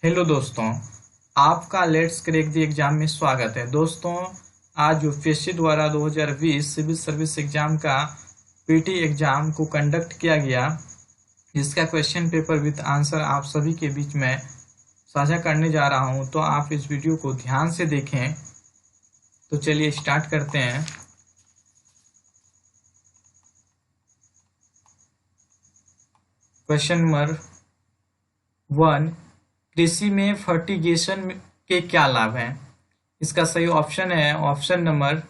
Hello दोस्तों, आपका let's crack the exam में स्वागत है। दोस्तों, आज यूपीएससी द्वारा 2020 सिविल सर्विस एग्जाम का पीटी एग्जाम को कंडक्ट किया गया, जिसका क्वेश्चन पेपर विद आंसर आप सभी के बीच में साझा करने जा रहा हूं। तो आप इस वीडियो को ध्यान से देखें। तो चलिए स्टार्ट करते हैं। क्वेश्चन नंबर 1, कृषि में फर्टिगेशन के क्या लाभ हैं? इसका सही ऑप्शन है ऑप्शन नंबर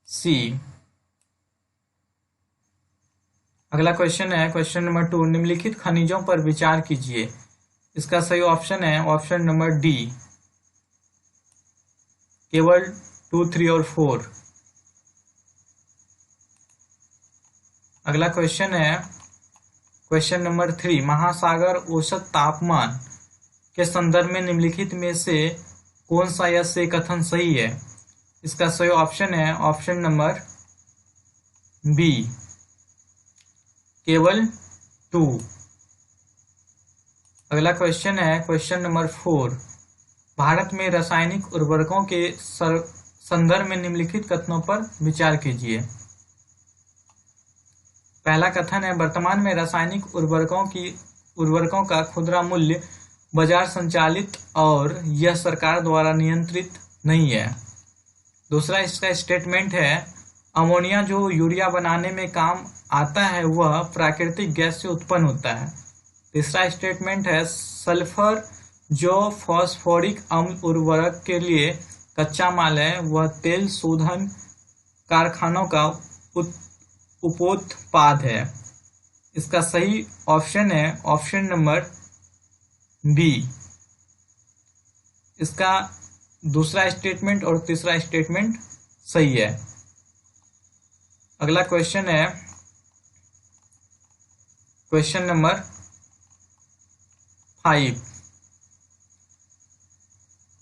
सी। अगला क्वेश्चन है क्वेश्चन नंबर 2, निम्नलिखित खनिजों पर विचार कीजिए। इसका सही ऑप्शन है ऑप्शन नंबर डी, केवल 2, 3 और 4। अगला क्वेश्चन है क्वेश्चन नंबर 3, महासागर औसत तापमान के संदर्भ में निम्नलिखित में से कौन सा यह से कथन सही है? इसका सही ऑप्शन है ऑप्शन नंबर बी, केवल 2। अगला क्वेश्चन है क्वेश्चन नंबर 4, भारत में रासायनिक उर्वरकों के संदर्भ में निम्नलिखित कथनों पर विचार कीजिए। पहला कथन है, वर्तमान में रासायनिक उर्वरकों का खुदरा मूल्य बाजार संचालित और यह सरकार द्वारा नियंत्रित नहीं है। दूसरा इसका स्टेटमेंट है, अमोनिया जो यूरिया बनाने में काम आता है वह प्राकृतिक गैस से उत्पन्न होता है। तीसरा स्टेटमेंट है, सल्फर जो फॉस्फोरिक अम्ल उर्वरक के लिए कच्चा माल है वह तेल शोधन कारखानों का उपोत्पाद है। इसका सही ऑप्शन है ऑप्शन नंबर बी। इसका दूसरा स्टेटमेंट और तीसरा स्टेटमेंट सही है। अगला क्वेश्चन है क्वेश्चन नंबर 5,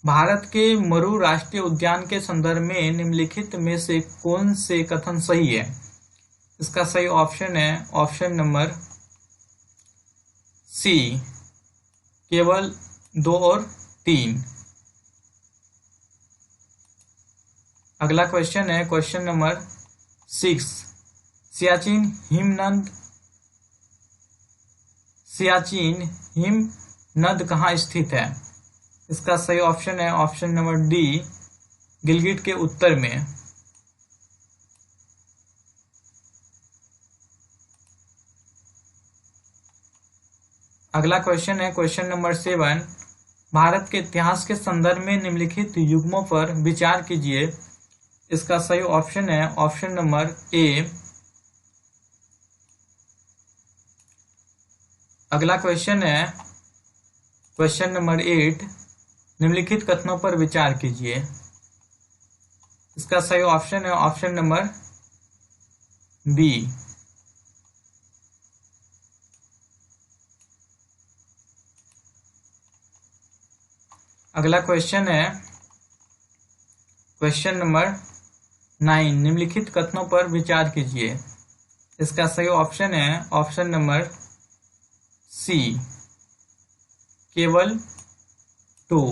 भारत के मरु राष्ट्रीय उद्यान के संदर्भ में निम्नलिखित में से कौन से कथन सही है? इसका सही ऑप्शन है ऑप्शन नंबर सी, केवल 2 और 3। अगला क्वेश्चन है क्वेश्चन नंबर 6, सियाचिन हिमनद कहाँ स्थित है? इसका सही ऑप्शन है ऑप्शन नंबर डी, गिलगिट के उत्तर में। अगला क्वेश्चन है क्वेश्चन नंबर 7, भारत के इतिहास के संदर्भ में निम्नलिखित युग्मों पर विचार कीजिए। इसका सही ऑप्शन है ऑप्शन नंबर ए। अगला क्वेश्चन है क्वेश्चन नंबर 8, निम्नलिखित कथनों पर विचार कीजिए। इसका सही ऑप्शन है ऑप्शन नंबर बी। अगला क्वेश्चन है क्वेश्चन नंबर 9, निम्नलिखित कथनों पर विचार कीजिए। इसका सही ऑप्शन है ऑप्शन नंबर सी, केवल 2।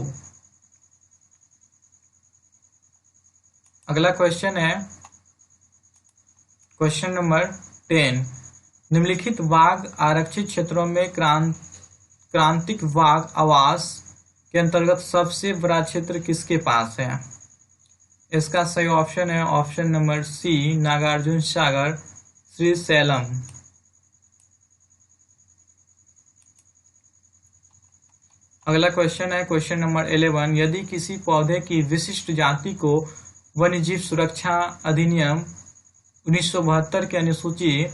अगला क्वेश्चन है क्वेश्चन नंबर 10, निम्नलिखित बाघ आरक्षित क्षेत्रों में क्रांतिक बाघ आवास के अंतर्गत सबसे बड़ा क्षेत्र किसके पास है? इसका सही ऑप्शन है option number C, Nagarjuna Sagar, Srisailam. अगला क्वेश्चन है क्वेश्चन नंबर 11, यदि किसी पौधे की विशिष्ट जाति को वन्यजीव सुरक्षा अधिनियम 1972 की अनुसूची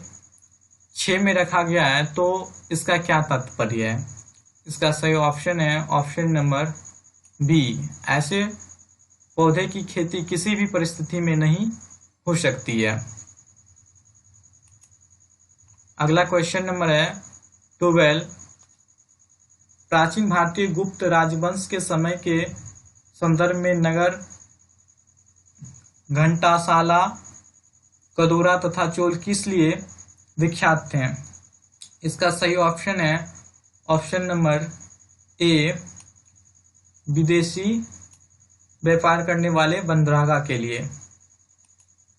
6 में रखा गया है तो इसका क्या तात्पर्य है? इसका सही ऑप्शन है ऑप्शन नंबर बी, ऐसे पौधे की खेती किसी भी परिस्थिति में नहीं हो सकती है। अगला क्वेश्चन नंबर है 12, प्राचीन भारतीय गुप्त राजवंश के समय के संदर्भ में नगर, घंटाशाला कदोरा तथा चोल किस लिए विख्यात थे? इसका सही ऑप्शन है ऑप्शन नंबर ए, विदेशी व्यापार करने वाले बंदरगाह के लिए।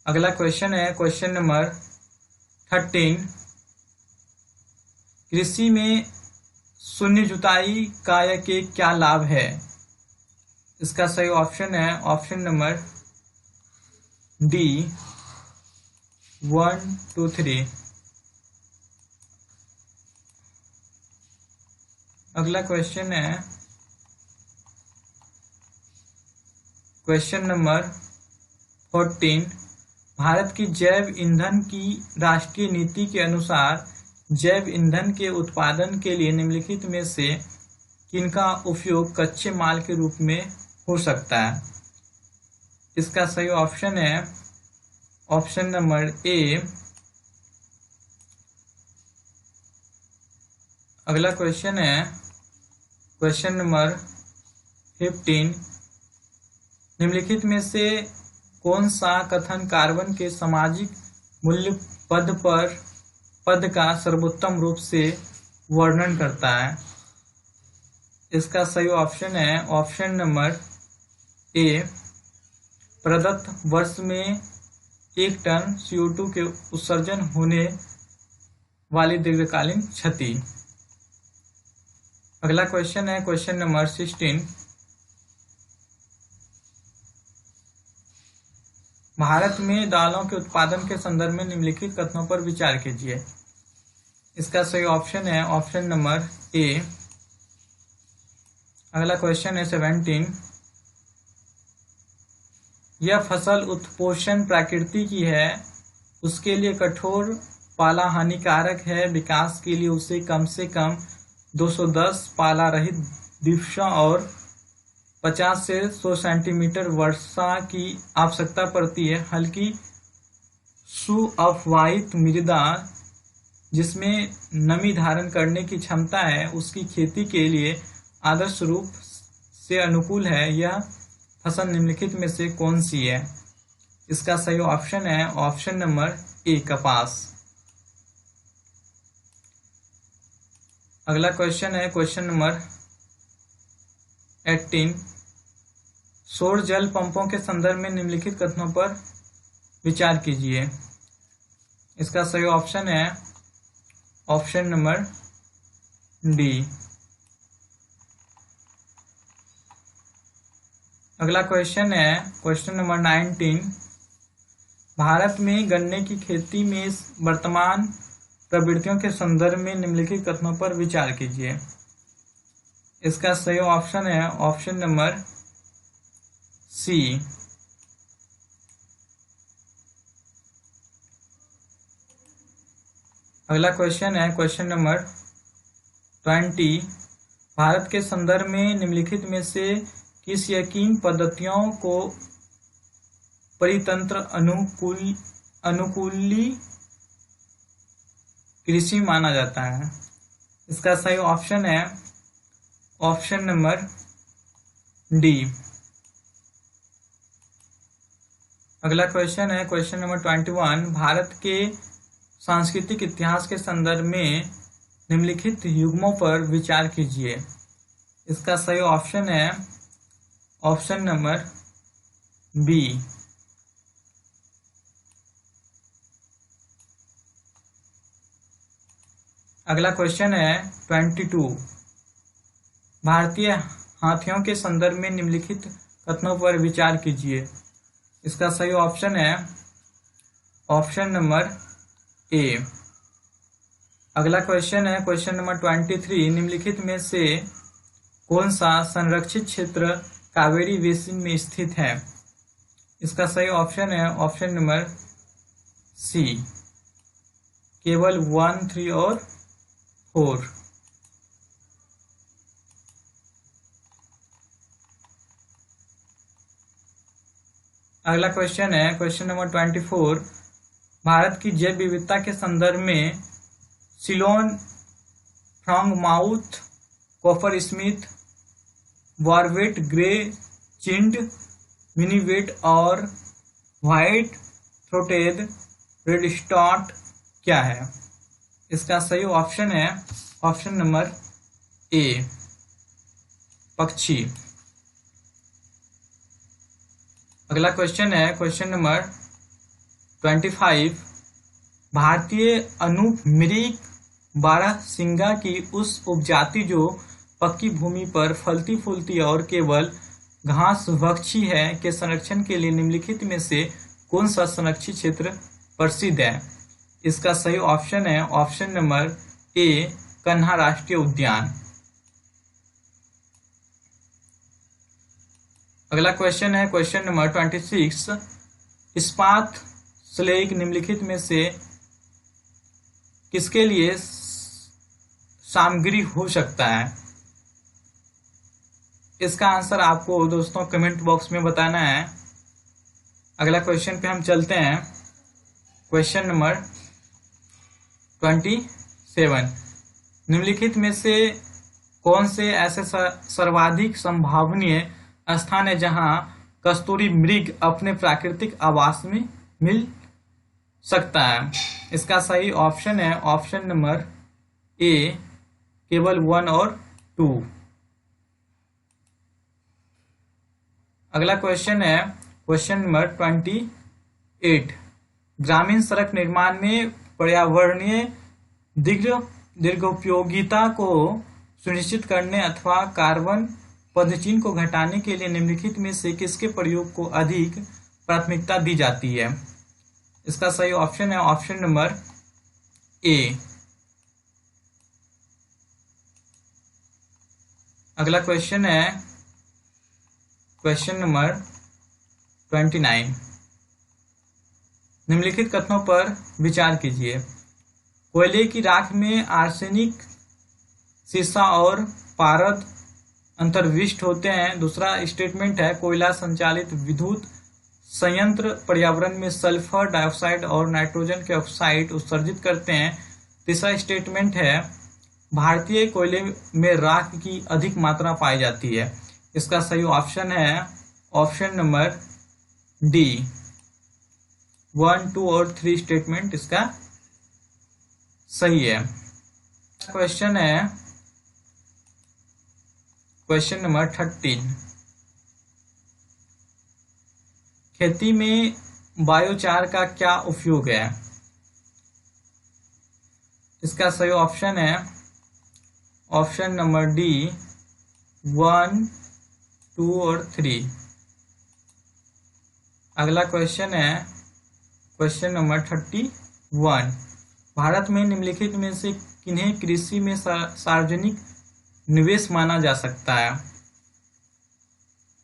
अगला क्वेश्चन है क्वेश्चन नंबर 13, कृषि में शून्य जुताई कार्य के क्या लाभ है? इसका सही ऑप्शन है ऑप्शन नंबर डी, 1, 2, 3। अगला क्वेश्चन है क्वेश्चन नंबर 14, भारत की जैव ईंधन की राष्ट्रीय नीति के अनुसार जैव ईंधन के उत्पादन के लिए निम्नलिखित में से किनका उपयोग कच्चे माल के रूप में हो सकता है? इसका सही ऑप्शन है ऑप्शन नंबर ए। अगला क्वेश्चन है क्वेश्चन नंबर 15, निम्नलिखित में से कौन सा कथन कार्बन के सामाजिक मूल्य पद का सर्वोत्तम रूप से वर्णन करता है? इसका सही ऑप्शन है ऑप्शन नंबर ए, प्रदत्त वर्ष में 1 टन CO2 के उत्सर्जन होने वाली दीर्घकालीन क्षति। अगला क्वेश्चन है क्वेश्चन नंबर 16, भारत में दालों के उत्पादन के संदर्भ में निम्नलिखित कथनों पर विचार कीजिए। इसका सही ऑप्शन है ऑप्शन नंबर ए। अगला क्वेश्चन है 17, यह फसल उत्पोषण प्रकृति की है, उसके लिए कठोर पाला हानिकारक है, विकास के लिए उसे कम से कम 210 पाला रहित दिवसों और 50 से 100 सेंटीमीटर वर्षा की आवश्यकता पड़ती है। हल्की सुअपवाहित मृदा जिसमें नमी धारण करने की क्षमता है उसकी खेती के लिए आदर्श रूप से अनुकूल है। यह फसल निम्नलिखित में से कौन सी है? इसका सही ऑप्शन है ऑप्शन नंबर ए, कपास। अगला क्वेश्चन है क्वेश्चन नंबर 18, सौर जल पंपों के संदर्भ में निम्नलिखित कथनों पर विचार कीजिए। इसका सही ऑप्शन है ऑप्शन नंबर डी। अगला क्वेश्चन है क्वेश्चन नंबर 19, भारत में गन्ने की खेती में वर्तमान प्रवृत्तियों के संदर्भ में निम्नलिखित कथनों पर विचार कीजिए। इसका सही ऑप्शन है ऑप्शन नंबर सी। अगला क्वेश्चन है क्वेश्चन नंबर 20, भारत के संदर्भ में निम्नलिखित में से किस यकीन पद्धतियों को परितंत्र अनुकूली कृषि माना जाता है? इसका सही ऑप्शन है ऑप्शन नंबर डी। अगला क्वेश्चन है क्वेश्चन नंबर 21, भारत के सांस्कृतिक इतिहास के संदर्भ में निम्नलिखित युग्मों पर विचार कीजिए। इसका सही ऑप्शन है ऑप्शन नंबर बी। अगला क्वेश्चन है 22, भारतीय हाथियों के संदर्भ में निम्नलिखित कथनों पर विचार कीजिए। इसका सही ऑप्शन है ऑप्शन नंबर ए। अगला क्वेश्चन है क्वेश्चन नंबर 23, निम्नलिखित में से कौन सा संरक्षित क्षेत्र कावेरी बेसिन में स्थित है? इसका सही ऑप्शन है ऑप्शन नंबर सी, केवल 1, 3 और 4। अगला क्वेश्चन है क्वेश्चन नंबर 24, भारत की जैव विविधता के संदर्भ में सिलोन, फ्रॉगमाउथ, कॉपर स्मिथ, वॉरवेट, ग्रे चिंड, मिनीवेट और व्हाइट थ्रोटेड रेडस्टार्ट क्या है? इसका सही ऑप्शन है ऑप्शन नंबर ए, पक्षी। अगला क्वेश्चन है क्वेश्चन नंबर 25। भारतीय अनुमृग बारहसिंगा की उस उपजाति जो पक्की भूमि पर फलती फूलती और केवल घास भक्षी है के संरक्षण के लिए निम्नलिखित में से कौन सा संरक्षित क्षेत्र प्रसिद्ध है? इसका सही ऑप्शन है ऑप्शन नंबर ए, कन्हा राष्ट्रीय उद्यान। अगला क्वेश्चन है क्वेश्चन नंबर 26। इस्पात स्लेग निम्नलिखित में से किसके लिए सामग्री हो सकता है? इसका आंसर आपको दोस्तों कमेंट बॉक्स में बताना है। अगला क्वेश्चन पे हम चलते हैं क्वेश्चन नंबर 27। निम्नलिखित में से कौन से ऐसे सर्वाधिक संभावनीय स्थान है जहां कस्तूरी मृग अपने प्राकृतिक आवास में मिल सकता है? इसका सही ऑप्शन है ऑप्शन नंबर ए, केवल 1 और 2। अगला क्वेश्चन है क्वेश्चन नंबर 28। ग्रामीण सड़क निर्माण में पर्यावरणीय दीर्घोपयोगिता को सुनिश्चित करने अथवा कार्बन पदचिह्न को घटाने के लिए निम्नलिखित में से किसके प्रयोग को अधिक प्राथमिकता दी जाती है? इसका सही ऑप्शन है ऑप्शन नंबर ए। अगला क्वेश्चन है क्वेश्चन नंबर 29। निम्नलिखित कथनों पर विचार कीजिए। कोयले की राख में आर्सेनिक, सीसा और पारद अंतर्विष्ट होते हैं। दूसरा स्टेटमेंट है कोयला संचालित विद्युत संयंत्र पर्यावरण में सल्फर डाइऑक्साइड और नाइट्रोजन के ऑक्साइड उत्सर्जित करते हैं। तीसरा स्टेटमेंट है भारतीय कोयले में राख की अधिक मात्रा पाई जाती है। इसका सही ऑप्शन है ऑप्शन नंबर डी, 1, 2 और 3 स्टेटमेंट इसका सही है। क्वेश्चन है क्वेश्चन नंबर 13। खेती में बायोचार का क्या उपयोग है? इसका सही ऑप्शन है ऑप्शन नंबर डी, 1, 2 और 3। अगला क्वेश्चन है क्वेश्चन नंबर 31। भारत में निम्नलिखित में से किन्हें कृषि में सार्वजनिक निवेश माना जा सकता है?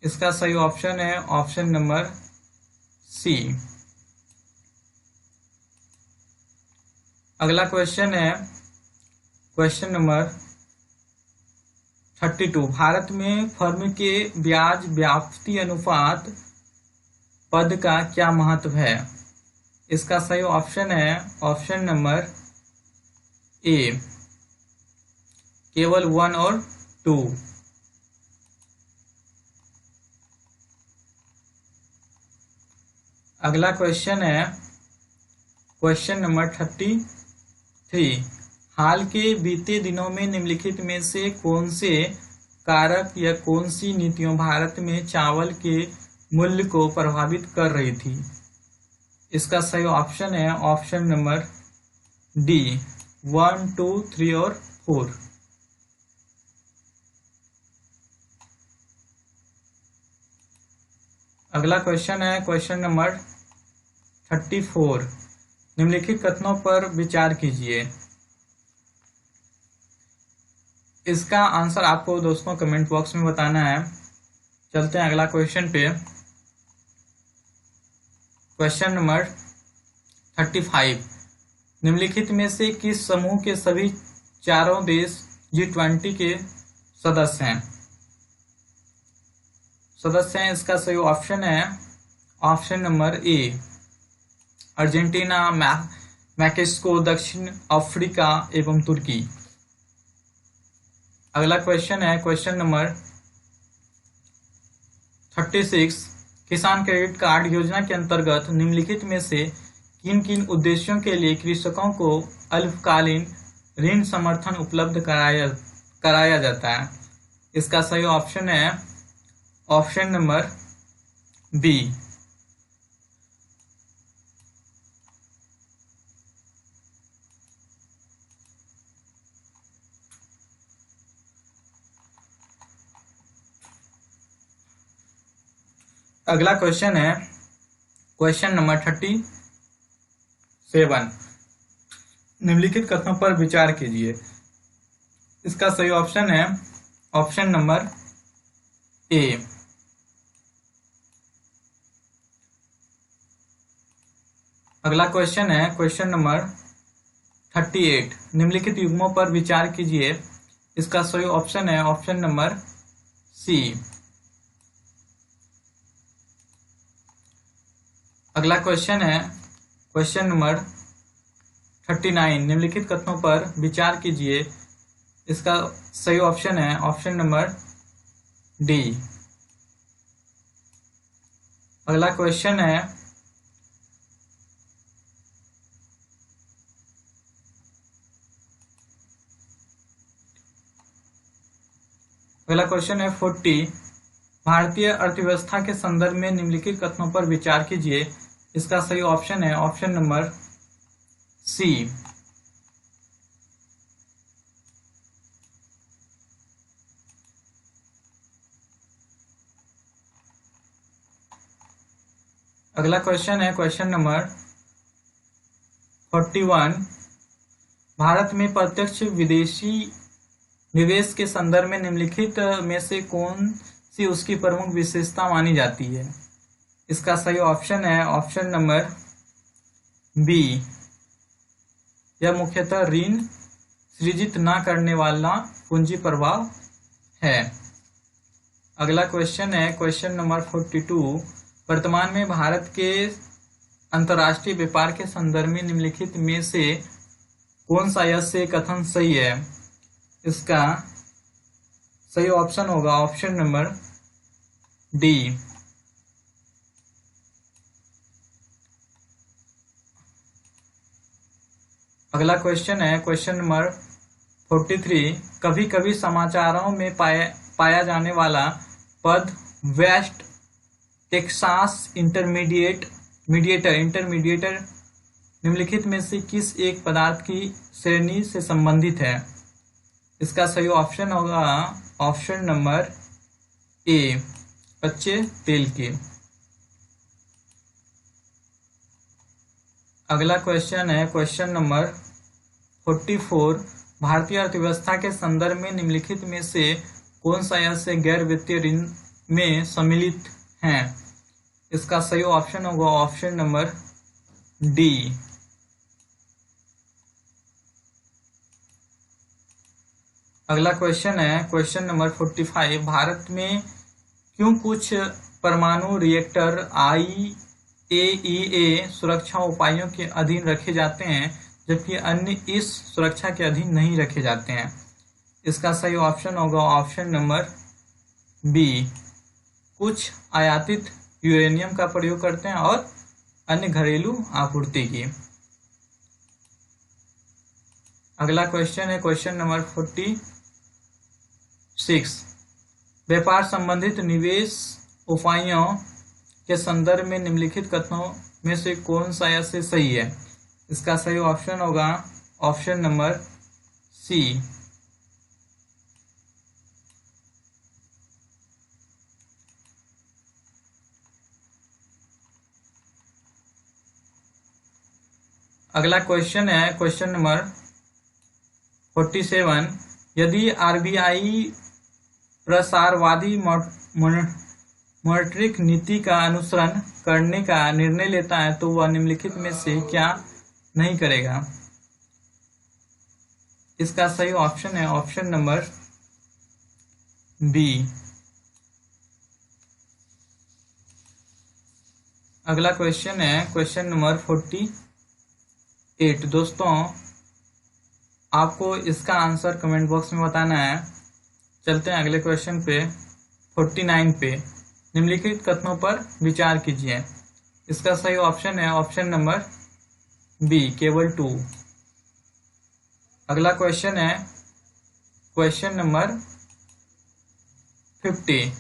इसका सही ऑप्शन है ऑप्शन नंबर सी। अगला क्वेश्चन है क्वेश्चन नंबर 32। भारत में फर्म के ब्याज व्याप्ति अनुपात पद का क्या महत्व है? इसका सही ऑप्शन है ऑप्शन नंबर ए, केवल 1 और 2। अगला क्वेश्चन है क्वेश्चन नंबर 33। हाल के बीते दिनों में निम्नलिखित में से कौन से कारक या कौन सी नीतियां भारत में चावल के मूल्य को प्रभावित कर रही थी? इसका सही ऑप्शन है ऑप्शन नंबर डी, 1, 2, 3 और 4। अगला क्वेश्चन है क्वेश्चन नंबर 34। निम्नलिखित कथनों पर विचार कीजिए। इसका आंसर आपको दोस्तों कमेंट बॉक्स में बताना है। चलते हैं अगला क्वेश्चन पे। Question number 35। निम्नलिखित में से किस समूह के सभी चारों देश G20 के सदस्य हैं? इसका सही ऑप्शन है option number A, Argentina, Mexico, दक्षिण अफ्रीका एवं तुर्की। अगला क्वेश्चन है क्वेश्चन नंबर 36। किसान क्रेडिट कार्ड योजना के अंतर्गत निम्नलिखित में से किन किन उद्देश्यों के लिए कृषकों को अल्पकालीन ऋण समर्थन उपलब्ध कराया जाता है? इसका सही ऑप्शन है ऑप्शन नंबर बी। अगला क्वेश्चन है क्वेश्चन नंबर 37। निम्नलिखित कथनों पर विचार कीजिए। इसका सही ऑप्शन है ऑप्शन नंबर ए। अगला क्वेश्चन है क्वेश्चन नंबर 38। निम्नलिखित युग्मों पर विचार कीजिए। इसका सही ऑप्शन है ऑप्शन नंबर सी। अगला क्वेश्चन है क्वेश्चन नंबर 39। निम्नलिखित कथनों पर विचार कीजिए। इसका सही ऑप्शन है ऑप्शन नंबर डी। अगला क्वेश्चन है अगला क्वेश्चन है 40। भारतीय अर्थव्यवस्था के संदर्भ में निम्नलिखित कथनों पर विचार कीजिए। इसका सही ऑप्शन है ऑप्शन नंबर सी। अगला क्वेश्चन है क्वेश्चन नंबर 41। भारत में प्रत्यक्ष विदेशी निवेश के संदर्भ में निम्नलिखित में से कौन सी उसकी प्रमुख विशेषता मानी जाती है? इसका सही ऑप्शन है ऑप्शन नंबर बी। यह मुख्यतः ऋण सृजित न करने वाला पूंजी प्रवाह है। अगला क्वेश्चन है क्वेश्चन नंबर 42। वर्तमान में भारत के अंतर्राष्ट्रीय व्यापार के संदर्भ में निम्नलिखित में से कौन सा यह से कथन सही है? इसका सही ऑप्शन होगा ऑप्शन नंबर डी। अगला क्वेश्चन है क्वेश्चन नंबर 43। कभी कभी समाचारों में पाया जाने वाला पद वेस्ट टेक्सास इंटरमीडिएटर निम्नलिखित में से किस एक पदार्थ की श्रेणी से संबंधित है? इसका सही ऑप्शन होगा ऑप्शन नंबर ए, कच्चे तेल के। अगला क्वेश्चन है क्वेश्चन नंबर 44। भारतीय अर्थव्यवस्था के संदर्भ में निम्नलिखित में से कौन सा यह से गैर वित्तीय ऋण में सम्मिलित है? इसका सही ऑप्शन होगा ऑप्शन नंबर डी। अगला क्वेश्चन है क्वेश्चन नंबर 45। भारत में क्यों कुछ परमाणु रिएक्टर IAEA सुरक्षा उपायों के अधीन रखे जाते हैं जबकि अन्य इस सुरक्षा के अधीन नहीं रखे जाते हैं? इसका सही ऑप्शन होगा ऑप्शन नंबर बी। कुछ आयातित यूरेनियम का प्रयोग करते हैं और अन्य घरेलू आपूर्ति की। अगला क्वेश्चन है क्वेश्चन नंबर 46। व्यापार संबंधित निवेश उपायों के संदर्भ में निम्नलिखित कथनों में से कौन सा यह से सही है? इसका सही ऑप्शन होगा ऑप्शन नंबर सी। अगला क्वेश्चन है क्वेश्चन नंबर 47। यदि RBI प्रसारवादी मॉनेटरी नीति का अनुसरण करने का निर्णय लेता है तो वह निम्नलिखित में से क्या नहीं करेगा? इसका सही ऑप्शन है ऑप्शन नंबर बी। अगला क्वेश्चन है क्वेश्चन नंबर 48। दोस्तों आपको इसका आंसर कमेंट बॉक्स में बताना है। चलते हैं अगले क्वेश्चन पे 49 पे। निम्नलिखित कथनों पर विचार कीजिए। इसका सही ऑप्शन है ऑप्शन नंबर बी केवल 2। अगला क्वेश्चन है क्वेश्चन नंबर 50।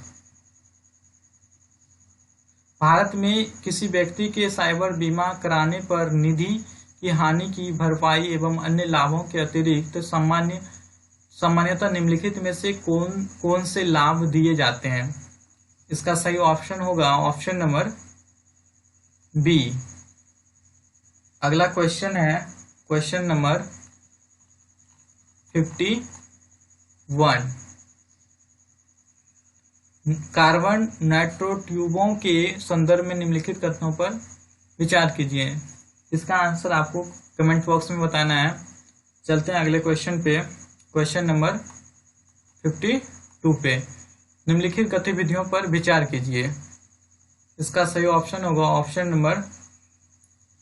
भारत में किसी व्यक्ति के साइबर बीमा कराने पर निधि की हानि की भरपाई एवं अन्य लाभों के अतिरिक्त सामान्यतः निम्नलिखित में से कौन से लाभ दिए जाते हैं? इसका सही ऑप्शन होगा ऑप्शन नंबर बी। अगला क्वेश्चन है क्वेश्चन नंबर 51। कार्बन नाइट्रोट्यूबों के संदर्भ में निम्नलिखित कथनों पर विचार कीजिए। इसका आंसर आपको कमेंट बॉक्स में बताना है। चलते हैं अगले क्वेश्चन पे, क्वेश्चन नंबर 52 पे। निम्नलिखित गतिविधियों पर विचार कीजिए। इसका सही ऑप्शन होगा ऑप्शन नंबर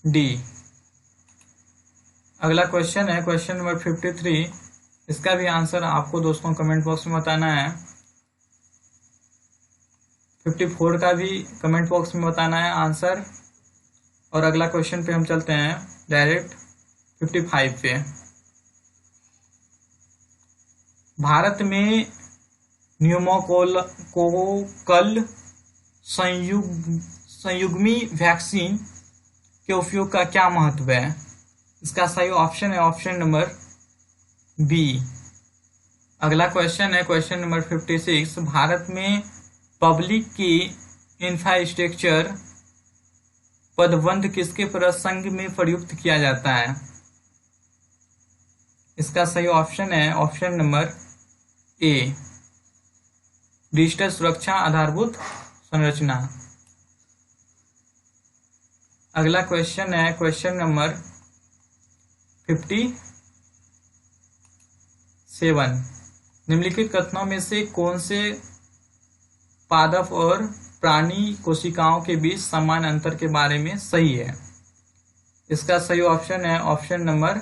डी। अगला क्वेश्चन है क्वेश्चन नंबर 53। इसका भी आंसर आपको दोस्तों कमेंट बॉक्स में बताना है। 54 का भी कमेंट बॉक्स में बताना है आंसर। और अगला क्वेश्चन पे हम चलते हैं डायरेक्ट 55 पे। भारत में न्यूमोकोकल संयुग्मी वैक्सीन के उपयोग का क्या महत्व है? इसका सही ऑप्शन है ऑप्शन नंबर बी। अगला क्वेश्चन है क्वेश्चन नंबर 56। भारत में पब्लिक की इंफ्रास्ट्रक्चर पदबंध किसके प्रसंग में प्रयुक्त किया जाता है? इसका सही ऑप्शन है ऑप्शन नंबर ए, डिजिटल सुरक्षा आधारभूत संरचना। अगला क्वेश्चन है क्वेश्चन नंबर 57। निम्नलिखित कथनों में से कौन से पादप और प्राणी कोशिकाओं के बीच समान अंतर के बारे में सही है? इसका सही ऑप्शन है ऑप्शन नंबर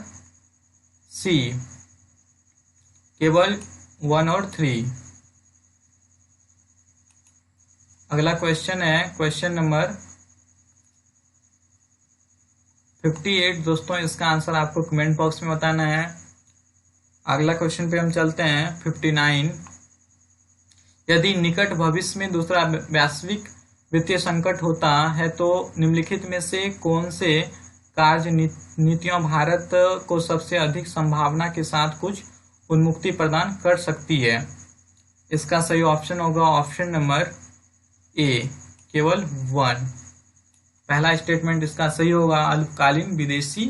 सी, केवल 1 और 3। अगला क्वेश्चन है क्वेश्चन नंबर 58 दोस्तों। इसका आंसर आपको कमेंट बॉक्स में बताना है। अगला क्वेश्चन पे हम चलते हैं 59। यदि निकट भविष्य में दूसरा वैश्विक वित्तीय संकट होता है तो निम्नलिखित में से कौन से कार्य नीतियां भारत को सबसे अधिक संभावना के साथ कुछ उन्मुक्ति प्रदान कर सकती है? इसका सही ऑप्शन होगा ऑप्शन नंबर ए, केवल 1। पहला स्टेटमेंट इसका सही होगा अल्पकालीन विदेशी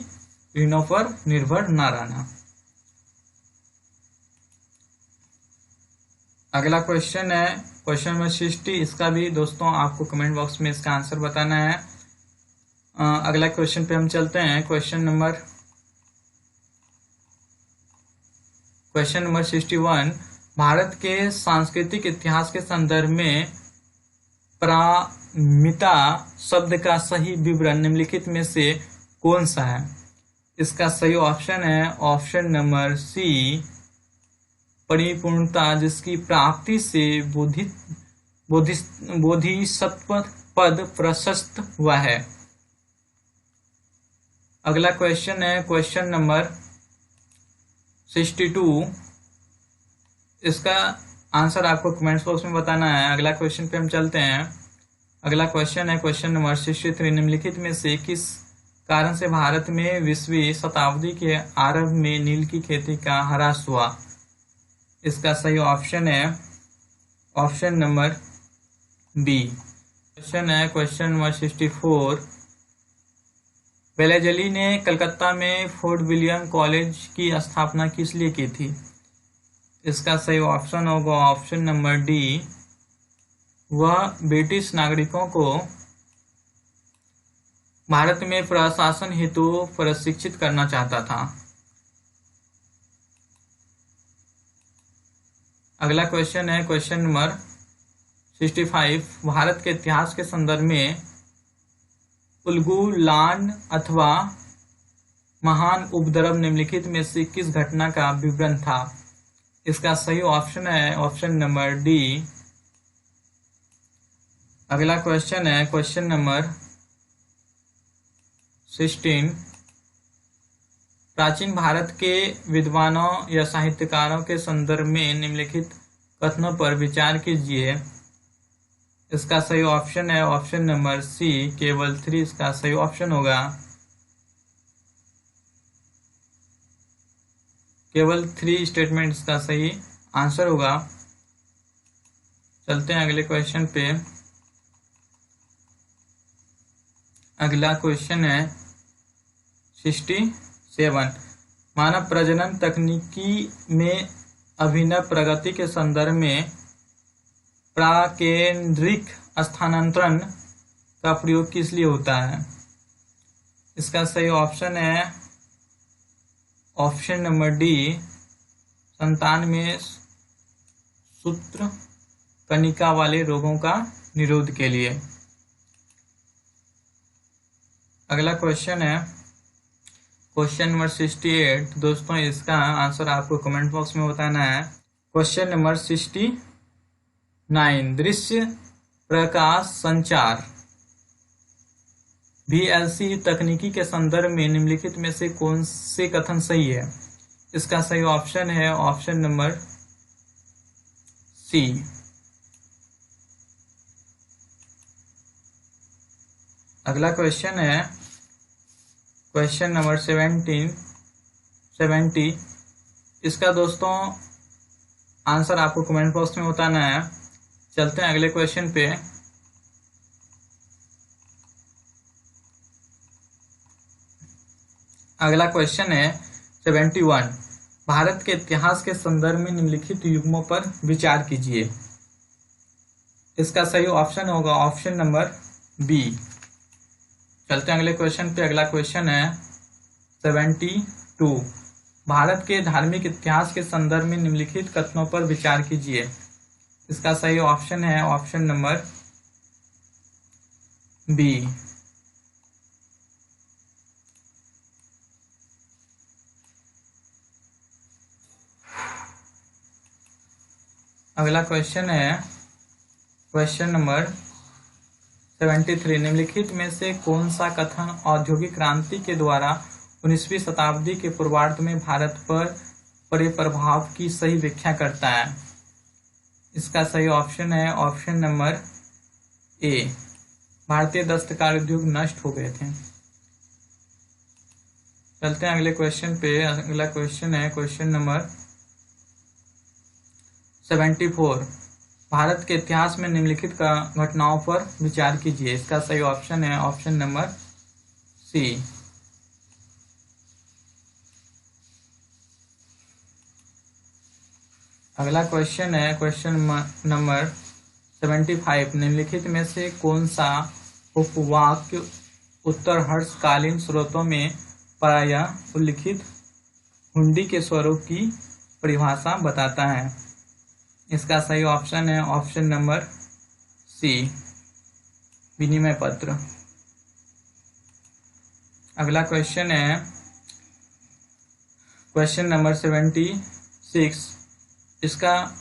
ऋणों पर निर्भर न रहना। अगला क्वेश्चन है क्वेश्चन नंबर 60। इसका भी दोस्तों आपको कमेंट बॉक्स में इसका आंसर बताना है। अगला क्वेश्चन पे हम चलते हैं क्वेश्चन नंबर 61। भारत के सांस्कृतिक इतिहास के संदर्भ में पारमिता शब्द का सही विवरण निम्नलिखित में से कौन सा है? इसका सही ऑप्शन है ऑप्शन नंबर सी, परिपूर्णता जिसकी प्राप्ति से बोधिसत्व पद प्रशस्त हुआ है। अगला क्वेश्चन है क्वेश्चन नंबर 62। इसका आंसर आपको कमेंट बॉक्स में बताना है। अगला क्वेश्चन पे हम चलते हैं। अगला क्वेश्चन है क्वेश्चन नंबर 63। निम्नलिखित में से किस कारण से भारत में 20वीं शताब्दी के आरंभ में नील की खेती का ह्रास हुआ? इसका सही ऑप्शन है ऑप्शन नंबर बी। क्वेश्चन है क्वेश्चन नंबर 64। वेलेजली ने कलकत्ता में फोर्ट विलियम कॉलेज की स्थापना किस लिए की थी? इसका सही ऑप्शन होगा ऑप्शन नंबर डी। वह ब्रिटिश नागरिकों को भारत में प्रशासन हेतु प्रशिक्षित करना चाहता था। अगला क्वेश्चन है क्वेश्चन नंबर 65। भारत के इतिहास के संदर्भ में उलगुलान अथवा महान उपद्रव निम्नलिखित में से किस घटना का विवरण था? इसका सही ऑप्शन है ऑप्शन नंबर डी। अगला क्वेश्चन है क्वेश्चन नंबर 16। प्राचीन भारत के विद्वानों या साहित्यकारों के संदर्भ में निम्नलिखित कथनों पर विचार कीजिए। इसका सही ऑप्शन है ऑप्शन नंबर सी, केवल 3 इसका सही ऑप्शन होगा। केवल 3 स्टेटमेंट इसका सही आंसर होगा। चलते हैं अगले क्वेश्चन पे। अगला क्वेश्चन है 67। मानव प्रजनन तकनीकी में अभिनव प्रगति के संदर्भ में प्राकेंद्रिक स्थानांतरण का प्रयोग किस लिए होता है? इसका सही ऑप्शन है ऑप्शन नंबर डी, संतान में सूत्र कणिका वाले रोगों का निरोध के लिए। अगला क्वेश्चन है क्वेश्चन नंबर 68। दोस्तों इसका आंसर आपको कमेंट बॉक्स में बताना है। Question number 69। दृश्य प्रकाश संचार VLC तकनीकी के संदर्भ में निम्नलिखित में से कौन से कथन सही है? इसका सही ऑप्शन है ऑप्शन नंबर सी। अगला क्वेश्चन है क्वेश्चन नंबर 70। इसका दोस्तों आंसर आपको कमेंट बॉक्स में बताना है। चलते हैं अगले क्वेश्चन पे। अगला क्वेश्चन है 71। भारत के इतिहास के संदर्भ में निम्नलिखित युग्मों पर विचार कीजिए। इसका सही ऑप्शन होगा ऑप्शन नंबर बी। चलते हैं अगले क्वेश्चन पे। अगला क्वेश्चन है 72। भारत के धार्मिक इतिहास के संदर्भ में निम्नलिखित कथनों पर विचार कीजिए। इसका सही ऑप्शन है ऑप्शन नंबर बी। अगला क्वेश्चन है क्वेश्चन नंबर 73। निम्नलिखित में से कौन सा कथन औद्योगिक क्रांति के द्वारा 19वीं शताब्दी के पूर्वार्ध में भारत पर पड़े प्रभाव की सही व्याख्या करता है? इसका सही ऑप्शन है ऑप्शन नंबर ए। भारतीय दस्तकार उद्योग नष्ट हो गए थे। चलते हैं अगले क्वेश्चन पे। अगला क्वेश्चन है क्वेश्चन नंबर 74। भारत के इतिहास में निम्नलिखित घटनाओं पर विचार कीजिए। इसका सही ऑप्शन है ऑप्शन नंबर सी। अगला क्वेश्चन है क्वेश्चन नंबर 75। निम्नलिखित में से कौन सा उपवाक्य उत्तरहर्षकालीन स्रोतों में प्रायः उल्लिखित हुंडी के स्वरूप की परिभाषा बताता है? इसका सही ऑप्शन है ऑप्शन नंबर सी, विनिमय पत्र। अगला क्वेश्चन है क्वेश्चन नंबर 76। इसका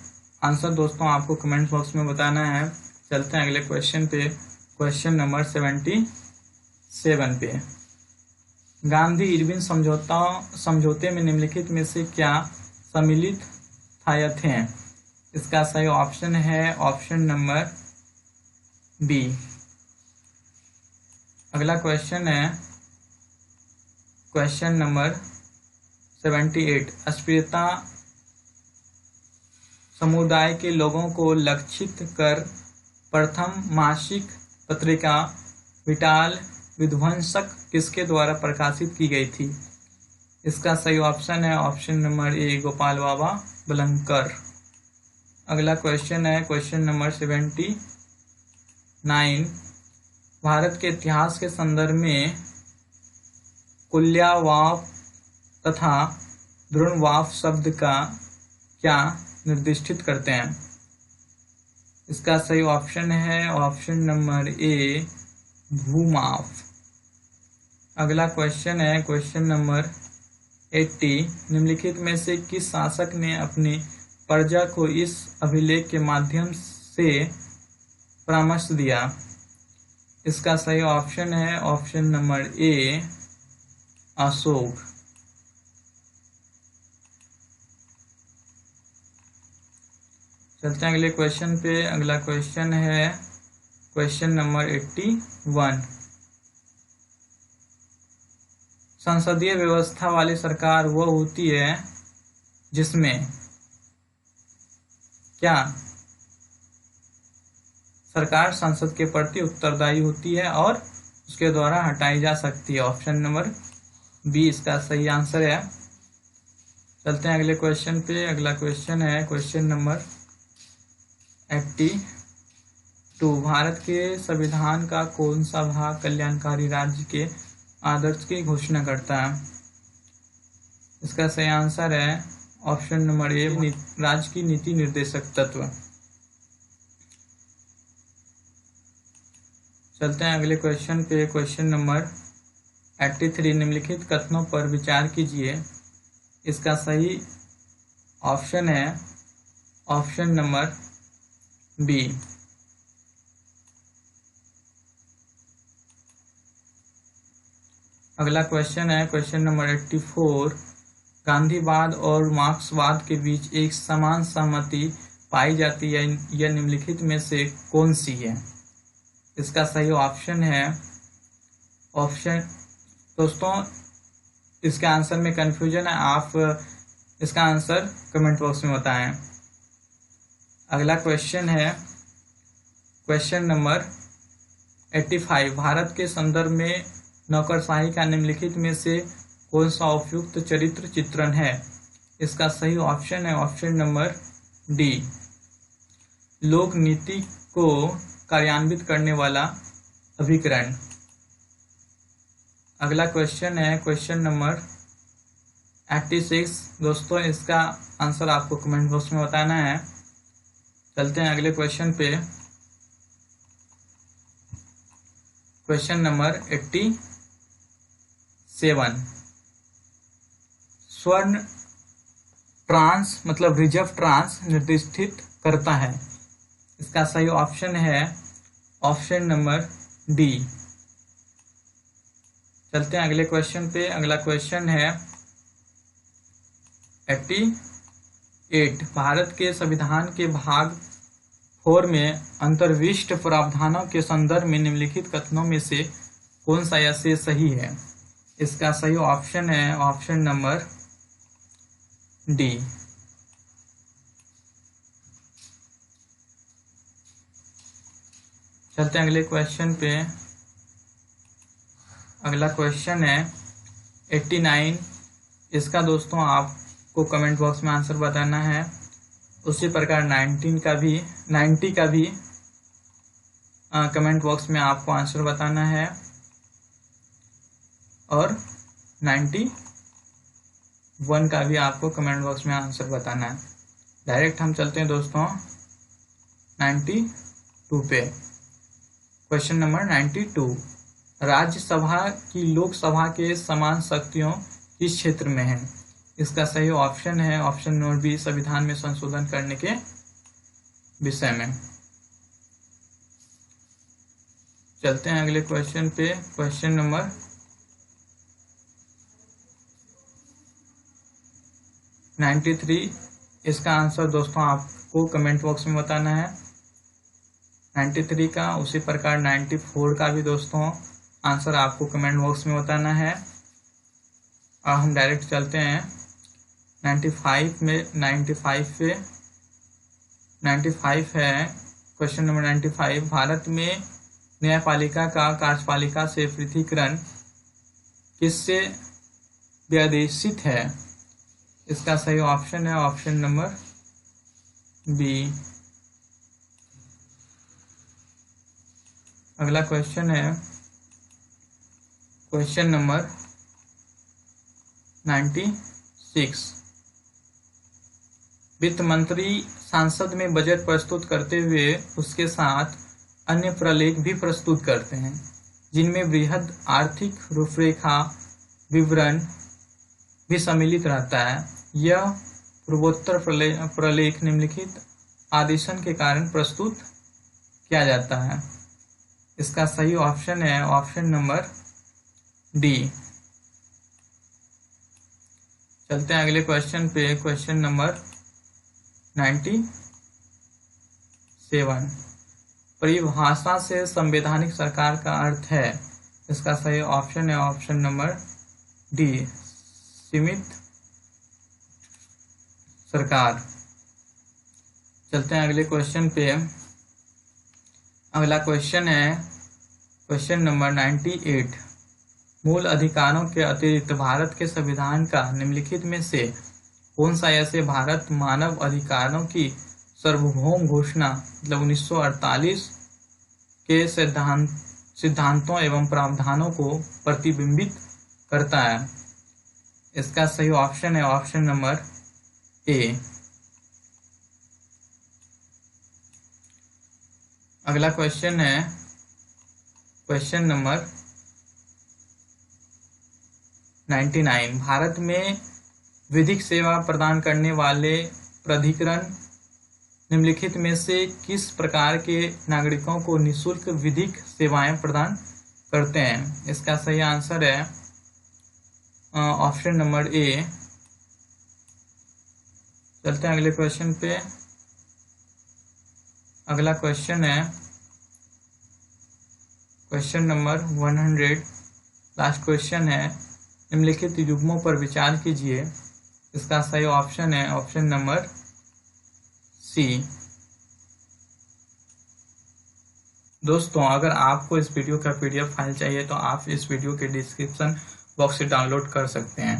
आंसर दोस्तों आपको कमेंट बॉक्स में बताना है। चलते हैं अगले क्वेश्चन पे। क्वेश्चन नंबर 77 पे। गांधी इरविन समझौते में निम्नलिखित में से क्या सम्मिलित थे? इसका सही ऑप्शन है ऑप्शन नंबर बी। अगला क्वेश्चन है क्वेश्चन नंबर 78। अस्पृश्यता समुदाय के लोगों को लक्षित कर प्रथम मासिक पत्रिका विटाल विध्वंसक किसके द्वारा प्रकाशित की गई थी? इसका सही ऑप्शन है ऑप्शन नंबर ए, गोपाल बाबा बलंकर। अगला क्वेश्चन है क्वेश्चन नंबर 79। भारत के इतिहास के संदर्भ में कुल्यावाप तथा द्रोणवाप शब्द का क्या निर्दिष्टित करते हैं? इसका सही ऑप्शन है ऑप्शन नंबर ए, भूमाप। अगला क्वेश्चन है क्वेश्चन नंबर 80। निम्नलिखित में से किस शासक ने अपनी प्रजा को इस अभिलेख के माध्यम से परामर्श दिया? इसका सही ऑप्शन है ऑप्शन नंबर ए, अशोक। चलते हैं अगले क्वेश्चन पे। अगला क्वेश्चन है क्वेश्चन नंबर 81। संसदीय व्यवस्था वाली सरकार वह होती है जिसमें क्या सरकार संसद के प्रति उत्तरदायी होती है और उसके द्वारा हटाई जा सकती है। ऑप्शन नंबर बी इसका सही आंसर है। चलते हैं अगले क्वेश्चन पे। अगला क्वेश्चन है क्वेश्चन नंबर 82। भारत के संविधान का कौन सा भाग कल्याणकारी राज्य के आदर्श की घोषणा करता है? इसका सही आंसर है ऑप्शन नंबर ए, राज्य की नीति निर्देशक तत्व। चलते हैं अगले क्वेश्चन पे। Question number 83। निम्नलिखित कथनों पर विचार कीजिए। इसका सही ऑप्शन है ऑप्शन नंबर बी। अगला क्वेश्चन है क्वेश्चन नंबर 84। गांधीवाद और मार्क्सवाद के बीच एक समान सहमति पाई जाती है, यह निम्नलिखित में से कौन सी है? इसका सही ऑप्शन है ऑप्शन, दोस्तों इसके आंसर में कंफ्यूजन है, आप इसका आंसर कमेंट बॉक्स में बताएं। अगला क्वेश्चन है क्वेश्चन नंबर 85। भारत के संदर्भ में नौकरशाही का निम्नलिखित में से कौन सा उपयुक्त चरित्र चित्रण है? इसका सही ऑप्शन है ऑप्शन नंबर डी, लोक नीति को कार्यान्वित करने वाला अभिकरण। अगला क्वेश्चन है क्वेश्चन नंबर 86। दोस्तों इसका आंसर आपको कमेंट बॉक्स में बताना है। चलते हैं अगले क्वेश्चन पे। Question number 87। स्वर्ण ट्रांस मतलब रिजर्व ट्रांस निर्दिष्टित करता है। इसका सही ऑप्शन है ऑप्शन नंबर डी। चलते हैं अगले क्वेश्चन पे। अगला क्वेश्चन है 88। भारत के संविधान के भाग 4 में अंतर्विष्ट प्रावधानों के संदर्भ में निम्नलिखित कथनों में से कौन सा से सही है? इसका सही ऑप्शन है ऑप्शन नंबर डी। चलते हैं अगले क्वेश्चन पे। अगला क्वेश्चन है 89। इसका दोस्तों आपको कमेंट बॉक्स में आंसर बताना है। उसी प्रकार 90 का भी कमेंट बॉक्स में आपको आंसर बताना है और 91 का भी आपको कमेंट बॉक्स में आंसर बताना है। डायरेक्ट हम चलते हैं दोस्तों 92 पे। Question number 92। राज्यसभा की लोकसभा के समान शक्तियों किस क्षेत्र में है? इसका सही ऑप्शन है ऑप्शन नंबर बी, संविधान में संशोधन करने के विषय में। चलते हैं अगले क्वेश्चन पे। Question number 93। इसका आंसर दोस्तों आपको कमेंट बॉक्स में बताना है 93 का। उसी प्रकार 94 का भी दोस्तों आंसर आपको कमेंट बॉक्स में बताना है। और हम डायरेक्ट चलते हैं 95 में। 95 पे 95 है क्वेश्चन नंबर 95। भारत में न्यायपालिका का कार्यपालिका से पृथकीकरण किससे व्यादेशित है? इसका सही ऑप्शन है ऑप्शन नंबर बी। अगला क्वेश्चन है क्वेश्चन नंबर 96। वित्त मंत्री संसद में बजट प्रस्तुत करते हुए उसके साथ अन्य प्रलेख भी प्रस्तुत करते हैं, जिनमें बृहद आर्थिक रूपरेखा विवरण भी सम्मिलित रहता है। यह पूर्वोत्तर प्रलेख निम्नलिखित आदेशन के कारण प्रस्तुत किया जाता है। इसका सही ऑप्शन है ऑप्शन नंबर डी। चलते हैं अगले क्वेश्चन पे। Question number 7। परिभाषा से संवैधानिक सरकार का अर्थ है। इसका सही ऑप्शन है ऑप्शन नंबर डी, सीमित सरकार। चलते हैं अगले क्वेश्चन पे। अगला क्वेश्चन है क्वेश्चन नंबर 98। मूल अधिकारों के अतिरिक्त भारत के संविधान का निम्नलिखित में से कौन सा ऐसे भारत मानव अधिकारों की सार्वभौम घोषणा मतलब 1948 के सिद्धांतों एवं प्रावधानों को प्रतिबिंबित करता है। इसका सही ऑप्शन है ऑप्शन नंबर ए। अगला क्वेश्चन है क्वेश्चन नंबर 99। भारत में विधिक सेवा प्रदान करने वाले प्राधिकरण निम्नलिखित में से किस प्रकार के नागरिकों को निःशुल्क विधिक सेवाएं प्रदान करते हैं। इसका सही आंसर है ऑप्शन नंबर ए। चलते हैं अगले क्वेश्चन पे। अगला क्वेश्चन है क्वेश्चन नंबर 100। लास्ट क्वेश्चन है निम्नलिखित युग्मों पर विचार कीजिए। इसका सही ऑप्शन है ऑप्शन नंबर सी। दोस्तों, अगर आपको इस वीडियो का PDF फाइल चाहिए तो आप इस वीडियो के डिस्क्रिप्शन बॉक्स से डाउनलोड कर सकते हैं।